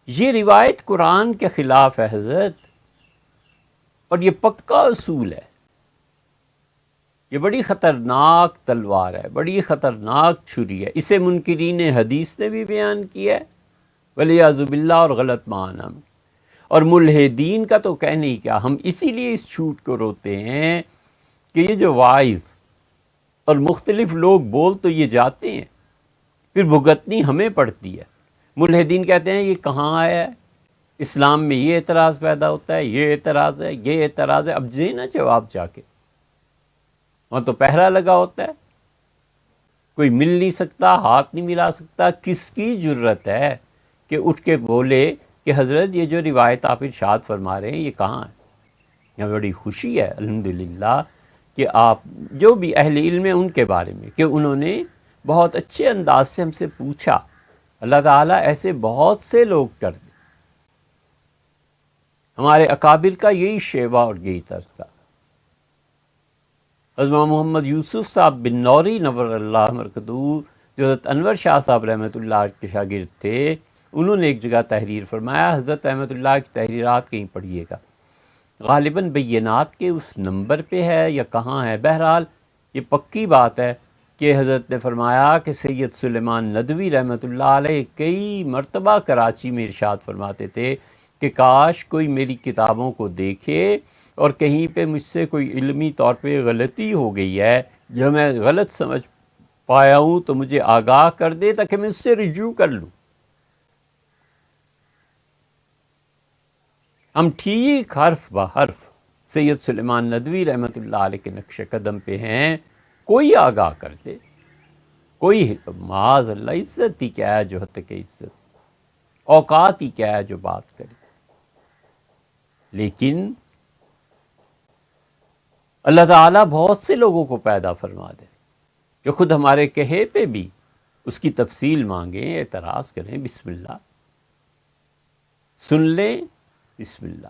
یہ روایت قرآن کے خلاف ہے حضرت، اور یہ پکا اصول ہے. یہ بڑی خطرناک تلوار ہے، بڑی خطرناک چھری ہے. اسے منکرین حدیث نے بھی بیان کیا ہے ولیعوذ باللہ، اور غلط معنی میں. اور ملحدین کا تو کہنے ہی کیا. ہم اسی لیے اس جھوٹ کو روتے ہیں کہ یہ جو وائز اور مختلف لوگ بول تو یہ جاتے ہیں، پھر بھگتنی ہمیں پڑتی ہے. ملحدین کہتے ہیں یہ کہاں آیا ہے، اسلام میں یہ اعتراض پیدا ہوتا ہے، یہ اعتراض ہے، یہ اعتراض ہے. اب دینا جواب جا کے، وہاں تو پہرا لگا ہوتا ہے، کوئی مل نہیں سکتا، ہاتھ نہیں ملا سکتا. کس کی جرت ہے کہ اٹھ کے بولے کہ حضرت یہ جو روایت آپ ارشاد فرما رہے ہیں یہ کہاں ہے. یہاں بڑی خوشی ہے الحمدللہ کہ آپ جو بھی اہل علم ہیں ان کے بارے میں، کہ انہوں نے بہت اچھے انداز سے ہم سے پوچھا. اللہ تعالیٰ ایسے بہت سے لوگ کر دیں. ہمارے اکابر کا یہی شیوا اور یہی طرز تھا. حضرت محمد یوسف صاحب بن نوری نور اللہ مرکزہ، جو حضرت انور شاہ صاحب رحمۃ اللہ کے شاگرد تھے، انہوں نے ایک جگہ تحریر فرمایا. حضرت رحمۃ اللہ کی تحریرات کہیں پڑھیے گا، غالباً بینات کے اس نمبر پہ ہے یا کہاں ہے. بہرحال یہ پکی بات ہے کہ حضرت نے فرمایا کہ سید سلیمان ندوی رحمۃ اللہ علیہ کئی مرتبہ کراچی میں ارشاد فرماتے تھے کہ کاش کوئی میری کتابوں کو دیکھے اور کہیں پہ مجھ سے کوئی علمی طور پہ غلطی ہو گئی ہے، جو میں غلط سمجھ پایا ہوں تو مجھے آگاہ کر دے تاکہ میں اس سے رجوع کر لوں. ہم ٹھیک حرف بہ حرف سید سلیمان ندوی رحمۃ اللہ علیہ کے نقش قدم پہ ہیں. کوئی آگاہ کر دے، کوئی معاذ اللہ عزت ہی کیا ہے جو حد تک عزت، اوقات ہی کیا ہے جو بات کرے. لیکن اللہ تعالیٰ بہت سے لوگوں کو پیدا فرما دے کہ خود ہمارے کہے پہ بھی اس کی تفصیل مانگیں، اعتراض کریں. بسم اللہ سن لیں، بسم اللہ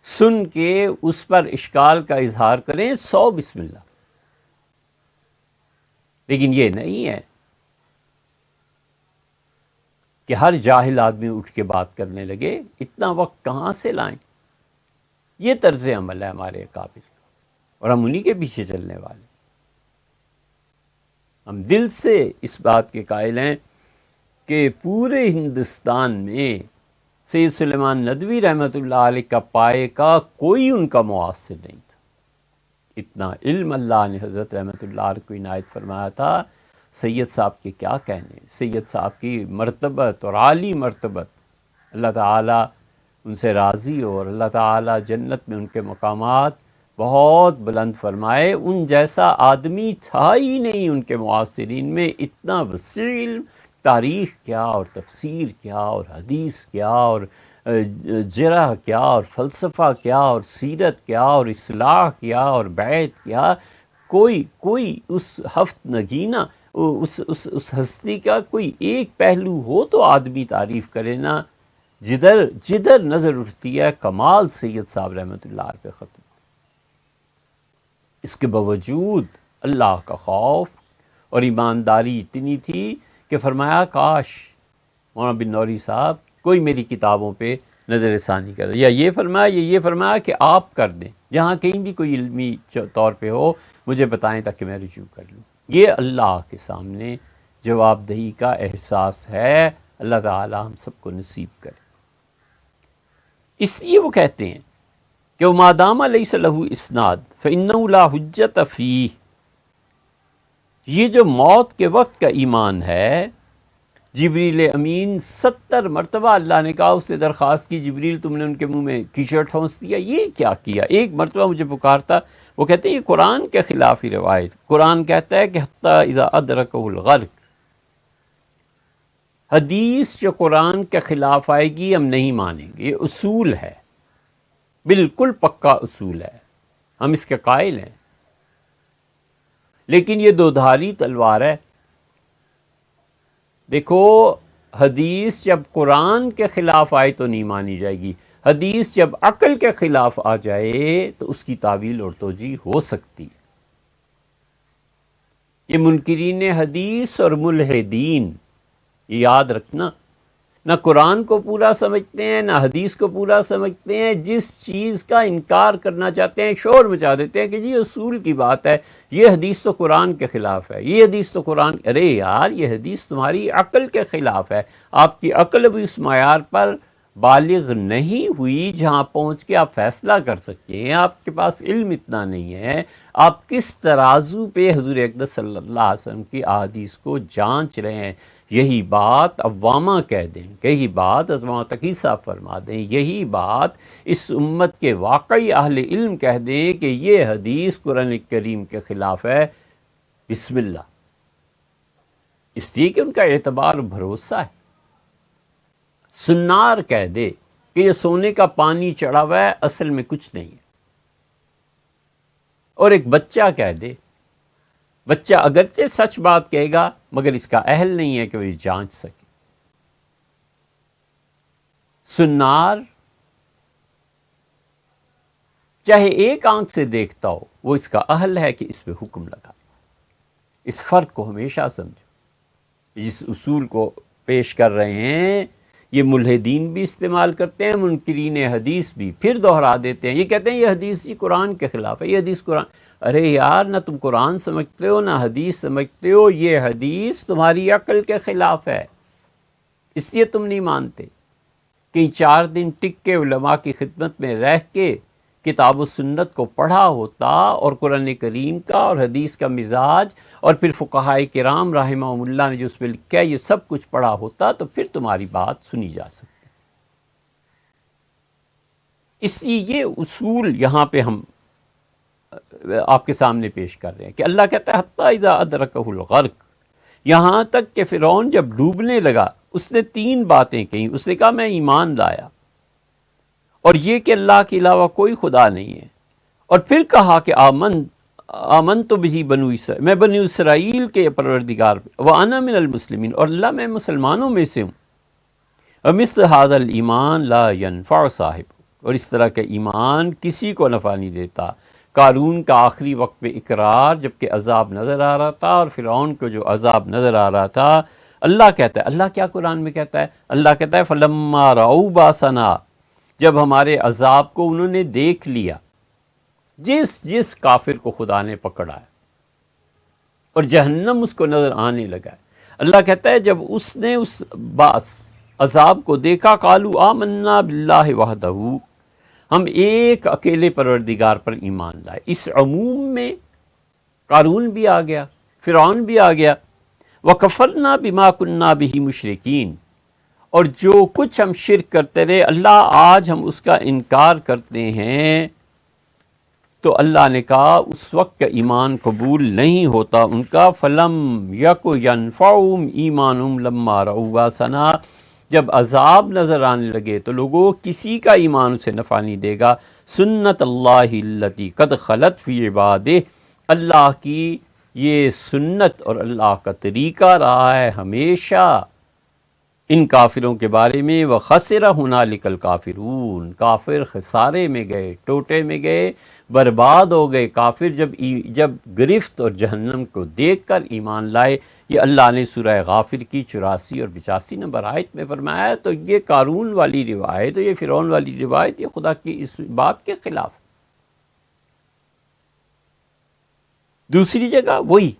سن کے اس پر اشکال کا اظہار کریں، 100 بسم اللہ. لیکن یہ نہیں ہے کہ ہر جاہل آدمی اٹھ کے بات کرنے لگے. اتنا وقت کہاں سے لائیں؟ یہ طرز عمل ہے ہمارے اکابر، اور ہم انہی کے پیچھے چلنے والے. ہم دل سے اس بات کے قائل ہیں کہ پورے ہندوستان میں سید سلیمان ندوی رحمۃ اللہ علیہ کا پائے کا کوئی ان کا معاصر نہیں تھا. اتنا علم اللہ نے حضرت رحمۃ اللہ علیہ کو عنایت فرمایا تھا. سید صاحب کے کیا کہنے، سید صاحب کی مرتبت اور عالی مرتبت، اللہ تعالیٰ ان سے راضی ہو اور اللہ تعالیٰ جنت میں ان کے مقامات بہت بلند فرمائے. ان جیسا آدمی تھا ہی نہیں ان کے معاصرین میں. اتنا وسیع علم، تاریخ کیا اور تفسیر کیا اور حدیث کیا اور جرح کیا اور فلسفہ کیا اور سیرت کیا اور اصلاح کیا اور بیعت کیا. کوئی اس ہفت نگینہ اس ہستی کا کوئی ایک پہلو ہو تو آدمی تعریف کرے نا. جدھر نظر اٹھتی ہے کمال سید صاحب رحمۃ اللہ علیہ پہ ختم. اس کے باوجود اللہ کا خوف اور ایمانداری اتنی تھی کہ فرمایا کاش مولانا بن نوری صاحب کوئی میری کتابوں پہ نظر ثانی کر دے، یا یہ فرمایا کہ آپ کر دیں، جہاں کہیں بھی کوئی علمی طور پہ ہو مجھے بتائیں تاکہ میں رجوع کر لوں. یہ اللہ کے سامنے جواب دہی کا احساس ہے. اللہ تعالی ہم سب کو نصیب کرے. اس لیے وہ کہتے ہیں کہ ما دام لیس لہ اسناد فإنہ لا حجت فیہ. یہ جو موت کے وقت کا ایمان ہے، جبریل امین 70 مرتبہ اللہ نے کہا، اس نے درخواست کی جبریل تم نے ان کے منہ میں کیچڑ ٹھونس دیا، یہ کیا کیا؟ ایک مرتبہ مجھے پکارتا. وہ کہتے ہیں یہ قرآن کے خلاف ہی روایت. قرآن کہتا ہے کہ حتی اذا ادرکہ الغرق. حدیث جو قرآن کے خلاف آئے گی ہم نہیں مانیں گے. یہ اصول ہے، بالکل پکا اصول ہے، ہم اس کے قائل ہیں. لیکن یہ دو دھاری تلوار ہے. دیکھو حدیث جب قرآن کے خلاف آئے تو نہیں مانی جائے گی. حدیث جب عقل کے خلاف آ جائے تو اس کی تعویل اور توجیہ ہو سکتی ہے. یہ منکرین حدیث اور ملحدین، یہ یاد رکھنا نہ قرآن کو پورا سمجھتے ہیں، نہ حدیث کو پورا سمجھتے ہیں. جس چیز کا انکار کرنا چاہتے ہیں شور مچا دیتے ہیں کہ جی اصول کی بات ہے، یہ حدیث تو قرآن کے خلاف ہے، یہ حدیث تو قرآن. ارے یار، یہ حدیث تمہاری عقل کے خلاف ہے. آپ کی عقل بھی اس معیار پر بالغ نہیں ہوئی جہاں پہنچ کے آپ فیصلہ کر سکتے ہیں. آپ کے پاس علم اتنا نہیں ہے. آپ کس ترازو پہ حضور اقدس صلی اللہ علیہ وسلم کی احادیث کو جانچ رہے ہیں؟ یہی بات عوامہ کہہ دیں، یہی بات عوامہ تقی صاحب فرما دیں، یہی بات اس امت کے واقعی اہل علم کہہ دیں کہ یہ حدیث قرآن کریم کے خلاف ہے. بسم اللہ. اس لیے کہ ان کا اعتبار بھروسہ ہے. سنار کہہ دے کہ یہ سونے کا پانی چڑھا ہوا ہے، اصل میں کچھ نہیں ہے. اور ایک بچہ کہہ دے، بچہ اگرچہ سچ بات کہے گا مگر اس کا اہل نہیں ہے کہ وہ جانچ سکے. سنار چاہے ایک آنکھ سے دیکھتا ہو، وہ اس کا اہل ہے کہ اس پہ حکم لگا. اس فرق کو ہمیشہ سمجھو. جس اصول کو پیش کر رہے ہیں یہ ملحدین بھی استعمال کرتے ہیں، منکرین حدیث بھی پھر دہرا دیتے ہیں. یہ کہتے ہیں یہ حدیث جی قرآن کے خلاف ہے، یہ حدیث قرآن. ارے یار، نہ تم قرآن سمجھتے ہو نہ حدیث سمجھتے ہو. یہ حدیث تمہاری عقل کے خلاف ہے، اس لیے تم نہیں مانتے. کہیں 4 دن ٹک کے علماء کی خدمت میں رہ کے کتاب و سنت کو پڑھا ہوتا اور قرآن کریم کا اور حدیث کا مزاج اور پھر فقہائے کرام رحمہم اللہ نے جو اس پہ لکھا ہے یہ سب کچھ پڑھا ہوتا تو پھر تمہاری بات سنی جا سکتی. اس لیے یہ اصول یہاں پہ ہم آپ کے سامنے پیش کر رہے ہیں کہ اللہ کہتا ہے حتی اذا ادرکہ الغرق، یہاں تک کہ فرعون جب ڈوبنے لگا اس نے 3 باتیں کہیں. اس نے کہا میں ایمان لایا، اور یہ کہ اللہ کے علاوہ کوئی خدا نہیں ہے، اور پھر کہا کہ آمن تو بھی بنو اسرائیل، میں بنی اسرائیل کے پروردگار وَأَنَا مِنَ الْمُسْلِمِينَ، اور اللہ میں مسلمانوں میں سے ہوں. وَمِثْلُ هَذَا الْإِيمَانُ لَا يَنْفَعُ صَاحِبَهُ، اور اس طرح کا ایمان کسی کو نفع نہیں دیتا. قارون کا آخری وقت میں اقرار جبکہ عذاب نظر آ رہا تھا، اور فرعون کو جو عذاب نظر آ رہا تھا، اللہ کہتا ہے، اللہ کیا قرآن میں کہتا ہے؟ اللہ کہتا ہے فَلَمَّا رَأَوْا بَأْسَنَا، جب ہمارے عذاب کو انہوں نے دیکھ لیا. جس کافر کو خدا نے پکڑا ہے اور جہنم اس کو نظر آنے لگا ہے، اللہ کہتا ہے جب اس نے اس باس عذاب کو دیکھا، قالوا آمنا باللہ وحدہ، ہم ایک اکیلے پروردگار پر ایمان لائے. اس عموم میں قارون بھی آ گیا، فرعون بھی آ گیا. وَكَفَرْنَا بِمَا كُنَّا بِهِ مُشْرِكِينَ، اور جو کچھ ہم شرک کرتے رہے اللہ آج ہم اس کا انکار کرتے ہیں. تو اللہ نے کہا اس وقت کا ایمان قبول نہیں ہوتا ان کا. فَلَمْ يَكُ يَنْفَعُهُمْ إِيمَانُهُمْ لَمَّا رَأَوْا بَأْسَنَا، جب عذاب نظر آنے لگے تو لوگوں کسی کا ایمان اسے نفع نہیں دے گا. سنت اللہ التی قد خلت فی عبادہ، اللہ کی یہ سنت اور اللہ کا طریقہ رہا ہے ہمیشہ ان کافروں کے بارے میں. وَخَسِرَ هُنَالِكَ الْكَافِرُونَ، کافر خسارے میں گئے، ٹوٹے میں گئے، برباد ہو گئے کافر جب گرفت اور جہنم کو دیکھ کر ایمان لائے. یہ اللہ نے سورہ غافر کی 84 اور 85 نمبر آیت میں فرمایا ہے. تو یہ قارون والی روایت اور یہ فرعون والی روایت یہ خدا کی اس بات کے خلاف. دوسری جگہ وہی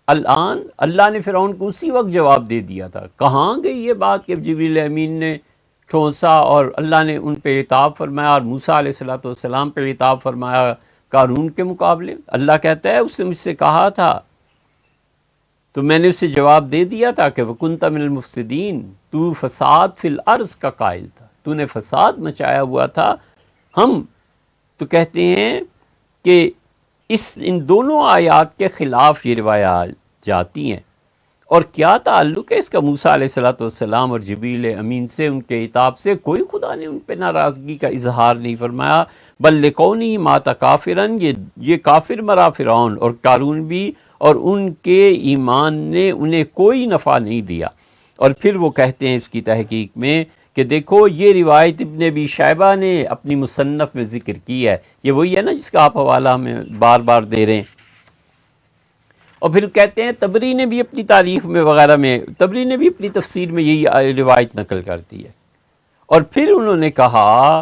الان اللہ نے فرعون کو اسی وقت جواب دے دیا تھا. کہاں گئی یہ بات کہ جبریل امین نے ٹھونسا اور اللہ نے ان پہ عتاب فرمایا اور موسیٰ علیہ السلام پہ عتاب فرمایا قارون کے مقابلے. اللہ کہتا ہے اس نے مجھ سے کہا تھا تو میں نے اسے جواب دے دیا تھا کہ وَكُنْتَ مِنَ الْمُفْسِدِينَ، تو فساد فی الارض کا قائل تھا، تو نے فساد مچایا ہوا تھا. ہم تو کہتے ہیں کہ ان دونوں آیات کے خلاف یہ روایات جاتی ہیں. اور کیا تعلق ہے اس کا موسیٰ علیہ السلام اور جبریل امین سے، ان کے عتاب سے؟ کوئی خدا نے ان پہ ناراضگی کا اظہار نہیں فرمایا. بل لِقَوْنِهِ مَاتَ كَافِرًا، یہ کافر مرا فرعون اور قارون بھی، اور ان کے ایمان نے انہیں کوئی نفع نہیں دیا. اور پھر وہ کہتے ہیں اس کی تحقیق میں کہ دیکھو یہ روایت ابن ابی شیبہ نے اپنی مصنف میں ذکر کی ہے. یہ وہی ہے نا جس کا آپ حوالہ ہمیں بار بار دے رہے ہیں. اور پھر کہتے ہیں تبری نے بھی اپنی تاریخ میں وغیرہ میں، تبری نے بھی اپنی تفسیر میں یہی روایت نقل کر دی ہے. اور پھر انہوں نے کہا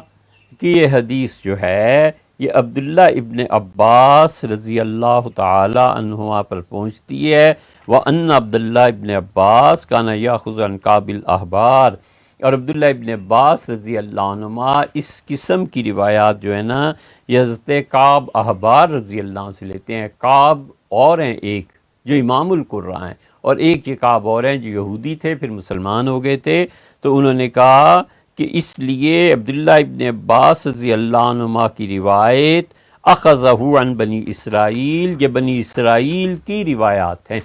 کہ یہ حدیث جو ہے یہ عبداللہ ابن عباس رضی اللہ تعالی عنہما پر پہنچتی ہے. وَأَنَّ عبداللہ ابن عباس كَانَ يَأْخُذُ عَنْ كَعْبِ الْأَحْبَارِ، اور عبداللہ ابن عباس رضی اللہ عنہما اس قسم کی روایات جو ہے نا یہ حضرت کعب احبار رضی اللہ عنہ سے لیتے ہیں. کعب اور ہیں ایک جو امام القراء ہیں، اور ایک یہ کعب اور ہیں جو یہودی تھے پھر مسلمان ہو گئے تھے. تو انہوں نے کہا کہ اس لیے عبداللہ ابن عباس رضی اللہ عنہما کی روایت اخذہ عن بنی اسرائیل، یہ بنی اسرائیل کی روایات ہیں.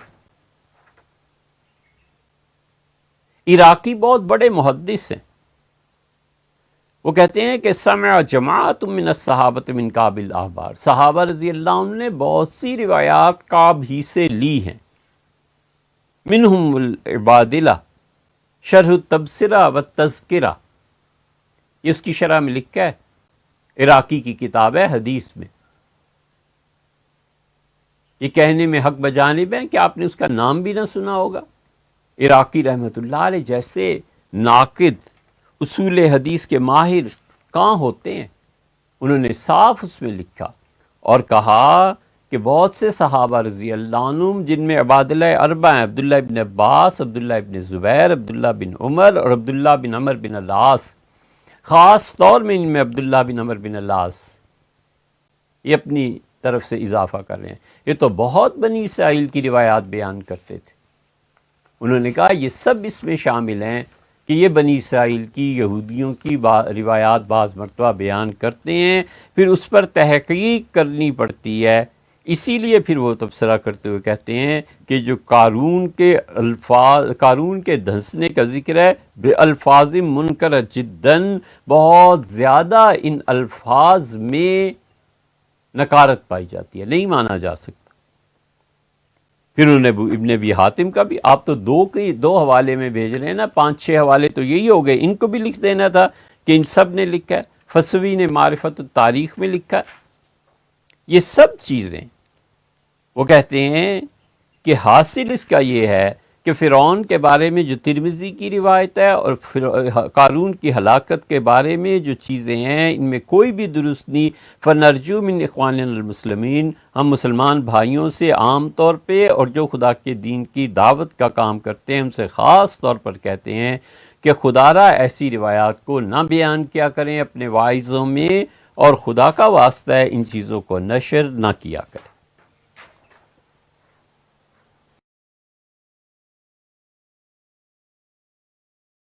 عراقی بہت بڑے محدث ہیں، وہ کہتے ہیں کہ سمع جماعت من الصحابۃ من کعب الاحبار، صحابہ رضی اللہ عنہ نے بہت سی روایات کعب ہی سے لی ہیں. منہم العبادلہ شرح التبصرہ والتذکرہ، یہ اس کی شرح میں لکھا ہے، عراقی کی کتاب ہے حدیث میں. یہ کہنے میں حق بجانب ہے کہ آپ نے اس کا نام بھی نہ سنا ہوگا. عراقی رحمۃ اللہ علیہ جیسے ناقد اصول حدیث کے ماہر کہاں ہوتے ہیں، انہوں نے صاف اس میں لکھا اور کہا کہ بہت سے صحابہ رضی اللہ عنہم جن میں عبادلہ اربع ہیں، عبداللہ ابن عباس، عبداللہ ابن زبیر، عبداللہ بن عمر اور عبداللہ بن عمر بن العاص، خاص طور میں ان میں عبداللہ بن عمر بن العاص یہ اپنی طرف سے اضافہ کر رہے ہیں، یہ تو بہت بنی اسرائیل کی روایات بیان کرتے تھے. انہوں نے کہا یہ سب اس میں شامل ہیں کہ یہ بنی اسرائیل کی یہودیوں کی روایات بعض مرتبہ بیان کرتے ہیں، پھر اس پر تحقیق کرنی پڑتی ہے. اسی لیے پھر وہ تبصرہ کرتے ہوئے کہتے ہیں کہ جو قارون کے دھنسنے کا ذکر ہے بے الفاظ منکر جداً، بہت زیادہ ان الفاظ میں نکارت پائی جاتی ہے، نہیں مانا جا سکتا. پھر انہوں نے ابن ابی حاتم کا بھی، آپ تو دو حوالے میں بھیج رہے ہیں نا، 5-6 حوالے تو یہی ہو گئے، ان کو بھی لکھ دینا تھا کہ ان سب نے لکھا ہے. فسوی نے معرفت التاریخ میں لکھا ہے. یہ سب چیزیں وہ کہتے ہیں کہ حاصل اس کا یہ ہے کہ فرعون کے بارے میں جو ترمذی کی روایت ہے اور قارون کی ہلاکت کے بارے میں جو چیزیں ہیں ان میں کوئی بھی درست نہیں. فنرجو من اخواننا المسلمین، ہم مسلمان بھائیوں سے عام طور پہ اور جو خدا کے دین کی دعوت کا کام کرتے ہیں ان سے خاص طور پر کہتے ہیں کہ خدا را ایسی روایات کو نہ بیان کیا کریں اپنے واعظوں میں، اور خدا کا واسطہ ہے ان چیزوں کو نشر نہ کیا کریں.